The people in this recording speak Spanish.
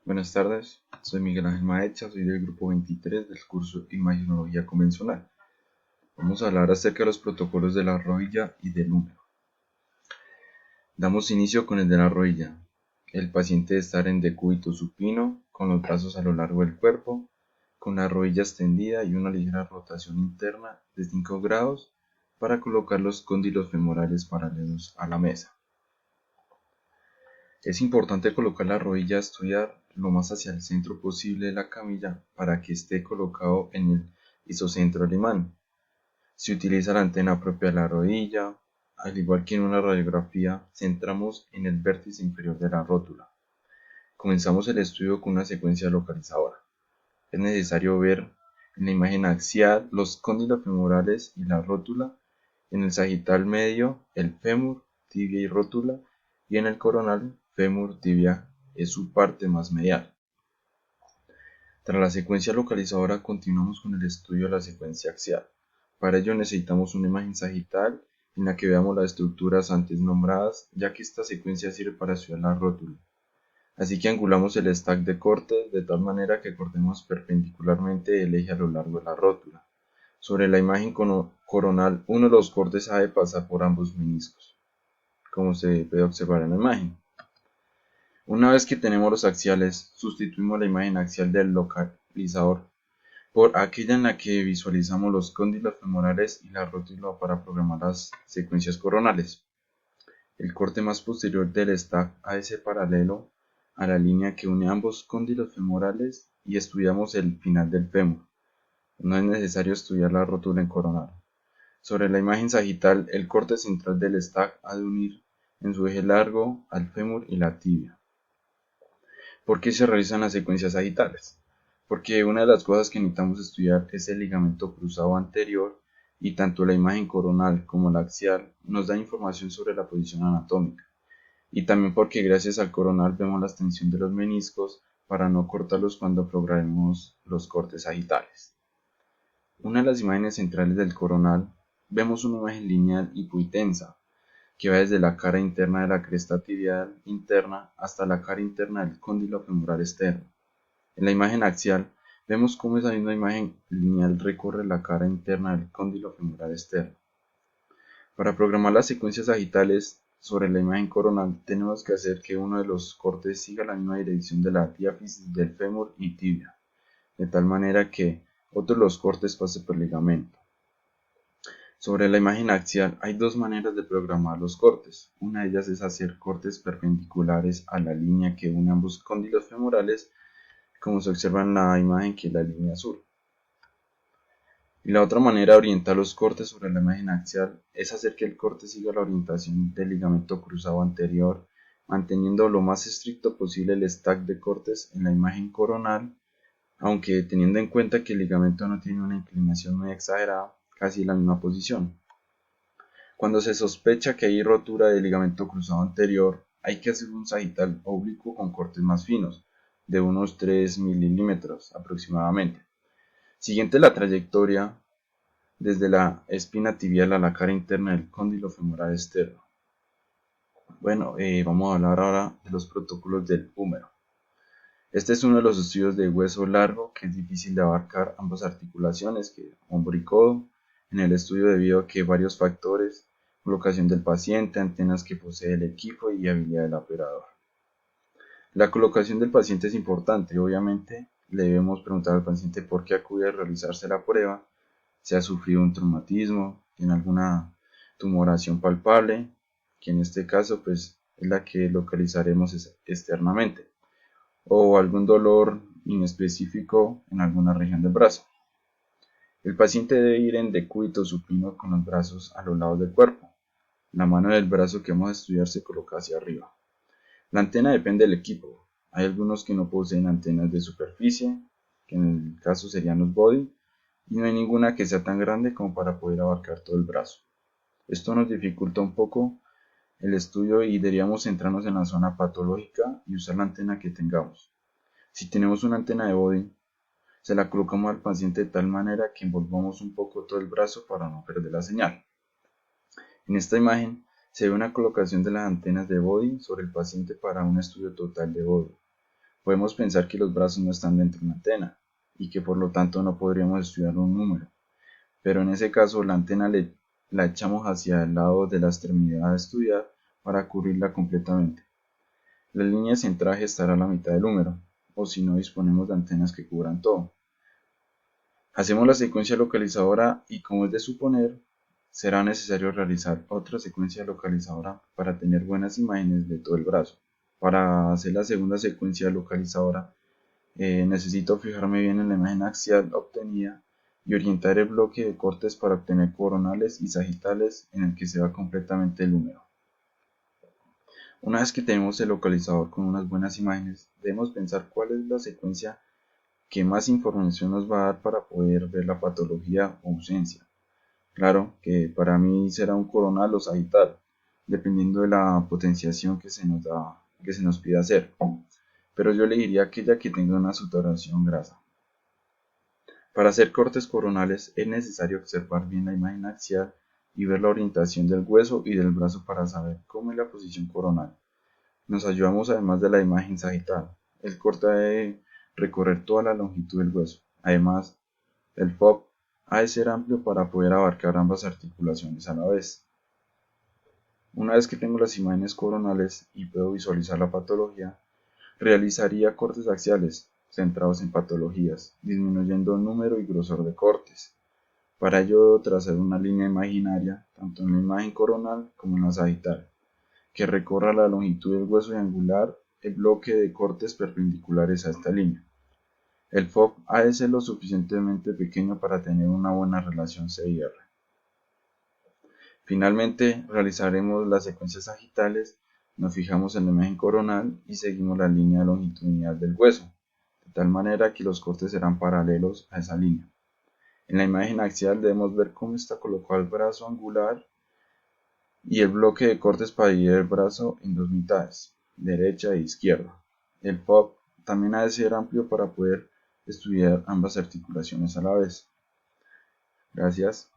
Buenas tardes, soy Miguel Ángel Maecha, soy del grupo 23 del curso Imagenología Convencional. Vamos a hablar acerca de los protocolos de la rodilla y del húmero. Damos inicio con el de la rodilla. El paciente debe estar en decúbito supino, con los brazos a lo largo del cuerpo, con la rodilla extendida y una ligera rotación interna de 5 grados para colocar los cóndilos femorales paralelos a la mesa. Es importante colocar la rodilla a estudiar lo más hacia el centro posible de la camilla para que esté colocado en el isocentro alemán. Se utiliza la antena propia de la rodilla, al igual que en una radiografía, centramos en el vértice inferior de la rótula. Comenzamos el estudio con una secuencia localizadora. Es necesario ver en la imagen axial los cóndilos femorales y la rótula, en el sagital medio el fémur, tibia y rótula, y en el coronal fémur, tibia es su parte más medial. Tras la secuencia localizadora continuamos con el estudio de la secuencia axial. Para ello necesitamos una imagen sagital en la que veamos las estructuras antes nombradas, ya que esta secuencia sirve para estudiar la rótula. Así que angulamos el stack de cortes de tal manera que cortemos perpendicularmente el eje a lo largo de la rótula. Sobre la imagen coronal, uno de los cortes ha de pasar por ambos meniscos, como se puede observar en la imagen. Una vez que tenemos los axiales, sustituimos la imagen axial del localizador por aquella en la que visualizamos los cóndilos femorales y la rótula para programar las secuencias coronales. El corte más posterior del stack ha de ser paralelo a la línea que une ambos cóndilos femorales y estudiamos el final del fémur. No es necesario estudiar la rótula en coronal. Sobre la imagen sagital, el corte central del stack ha de unir en su eje largo al fémur y la tibia. ¿Por qué se realizan las secuencias sagitales? Porque una de las cosas que necesitamos estudiar es el ligamento cruzado anterior y tanto la imagen coronal como la axial nos da información sobre la posición anatómica. Y también porque gracias al coronal vemos la extensión de los meniscos para no cortarlos cuando programemos los cortes sagitales. Una de las imágenes centrales del coronal vemos una imagen lineal hipointensa que va desde la cara interna de la cresta tibial interna hasta la cara interna del cóndilo femoral externo. En la imagen axial vemos cómo esa misma imagen lineal recorre la cara interna del cóndilo femoral externo. Para programar las secuencias sagitales sobre la imagen coronal tenemos que hacer que uno de los cortes siga la misma dirección de la diáfisis del fémur y tibia, de tal manera que otro de los cortes pase por el ligamento. Sobre la imagen axial hay dos maneras de programar los cortes. Una de ellas es hacer cortes perpendiculares a la línea que une ambos cóndilos femorales, como se observa en la imagen que es la línea azul. Y la otra manera de orientar los cortes sobre la imagen axial es hacer que el corte siga la orientación del ligamento cruzado anterior, manteniendo lo más estricto posible el stack de cortes en la imagen coronal, aunque teniendo en cuenta que el ligamento no tiene una inclinación muy exagerada, casi en la misma posición. Cuando se sospecha que hay rotura del ligamento cruzado anterior, hay que hacer un sagital oblicuo con cortes más finos, de unos 3 milímetros aproximadamente. Siguiente la trayectoria desde la espina tibial a la cara interna del cóndilo femoral externo. Bueno, vamos a hablar ahora de los protocolos del húmero. Este es uno de los estudios de hueso largo que es difícil de abarcar ambas articulaciones, que hombro y codo, en el estudio debido a que varios factores, colocación del paciente, antenas que posee el equipo y habilidad del operador. La colocación del paciente es importante, obviamente le debemos preguntar al paciente por qué acude a realizarse la prueba, si ha sufrido un traumatismo, tiene alguna tumoración palpable, que en este caso pues es la que localizaremos externamente, o algún dolor inespecífico en alguna región del brazo. El paciente debe ir en decúbito supino con los brazos a los lados del cuerpo. La mano del brazo que vamos a estudiar se coloca hacia arriba. La antena depende del equipo. Hay algunos que no poseen antenas de superficie, que en el caso serían los body, y no hay ninguna que sea tan grande como para poder abarcar todo el brazo. Esto nos dificulta un poco el estudio y deberíamos centrarnos en la zona patológica y usar la antena que tengamos. Si tenemos una antena de body, se la colocamos al paciente de tal manera que envolvamos un poco todo el brazo para no perder la señal. En esta imagen se ve una colocación de las antenas de body sobre el paciente para un estudio total de body. Podemos pensar que los brazos no están dentro de la antena y que por lo tanto no podríamos estudiar un número, pero en ese caso la antena la echamos hacia el lado de la extremidad a estudiar para cubrirla completamente. La línea de centraje estará a la mitad del número, o si no disponemos de antenas que cubran todo. Hacemos la secuencia localizadora y, como es de suponer, será necesario realizar otra secuencia localizadora para tener buenas imágenes de todo el brazo. Para hacer la segunda secuencia localizadora, necesito fijarme bien en la imagen axial obtenida y orientar el bloque de cortes para obtener coronales y sagitales en el que se va completamente el número. Una vez que tenemos el localizador con unas buenas imágenes, debemos pensar cuál es la secuencia que más información nos va a dar para poder ver la patología o ausencia. Claro que para mí será un coronal o sagital, dependiendo de la potenciación que se nos pida hacer, pero yo elegiría aquella que tenga una saturación grasa. Para hacer cortes coronales es necesario observar bien la imagen axial y ver la orientación del hueso y del brazo para saber cómo es la posición coronal. Nos ayudamos además de la imagen sagital. El corte debe recorrer toda la longitud del hueso. Además, el FOB ha de ser amplio para poder abarcar ambas articulaciones a la vez. Una vez que tengo las imágenes coronales y puedo visualizar la patología, realizaría cortes axiales centrados en patologías, disminuyendo el número y grosor de cortes. Para ello debo trazar una línea imaginaria, tanto en la imagen coronal como en la sagital, que recorra la longitud del hueso y angular el bloque de cortes perpendiculares a esta línea. El FOB ha de ser lo suficientemente pequeño para tener una buena relación C/R. Finalmente, realizaremos las secuencias sagitales, nos fijamos en la imagen coronal y seguimos la línea longitudinal del hueso, de tal manera que los cortes serán paralelos a esa línea. En la imagen axial debemos ver cómo está colocado el brazo angular y el bloque de cortes para dividir el brazo en dos mitades, derecha e izquierda. El FOB también ha de ser amplio para poder estudiar ambas articulaciones a la vez. Gracias.